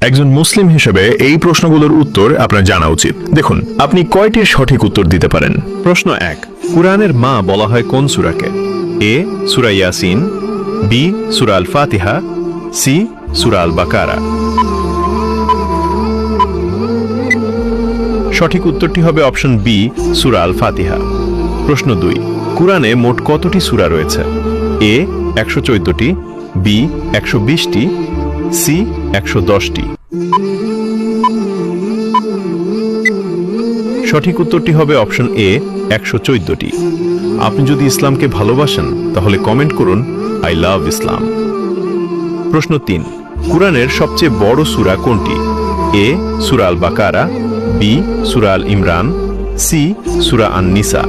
একজন মুসলিম হিসেবে এই প্রশ্নগুলোর উত্তর আপনার জানা উচিত। দেখুন, আপনি কয়টির সঠিক উত্তর দিতে পারেন? প্রশ্ন 1, কুরআনের মা বলা হয় কোন সূরাকে? এ সূরা ইয়াসিন, বি সূরা আল ফাতিহা, সি সূরা আল বাকারা। সঠিক উত্তরটি হবে অপশন বি, সূরা আল ফাতিহা। প্রশ্ন 2, কুরআনে মোট কতটি সূরা রয়েছে? এ 114টি, বি 120টি, সি 110টি। সঠিক উত্তরটি হবে অপশন এ 114টি। আপনি যদি ইসলামকে ভালোবাসেন তাহলে কমেন্ট করুন আই লাভ ইসলাম। প্রশ্ন 3, কুরআনের সবচেয়ে বড় সূরা কোনটি? এ সূরা আল বাকারা, বি সূরা আল ইমরান, সি সূরা আন নিসা।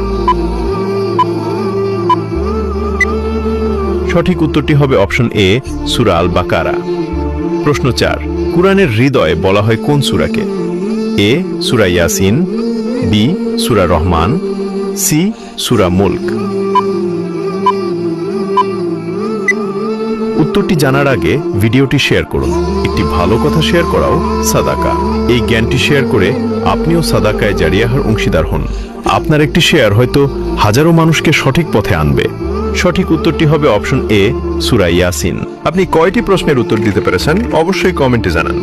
সঠিক উত্তরটি হবে অপশন এ সূরা আল বাকারা। প্রশ্ন 4, কুরআনের হৃদয় বলা হয় কোন সূরাকে? এ সূরা ইয়াসিন, বি সূরা রহমান, সি সূরা মুলক। উত্তরটি জানার আগে ভিডিওটি শেয়ার করুন। একটি ভালো কথা শেয়ার করাও সাদাকা। এই জ্ঞানটি শেয়ার করে আপনিও সাদাকায়ে জারিয়াহর অংশীদার হন। আপনার একটি শেয়ার হয়তো হাজারো মানুষকে সঠিক পথে আনবে। সঠিক উত্তরটি হবে অপশন এ সূরা ইয়াসিন। আপনি কয়টি প্রশ্নের উত্তর দিতে পেরেছেন অবশ্যই কমেন্টে জানান।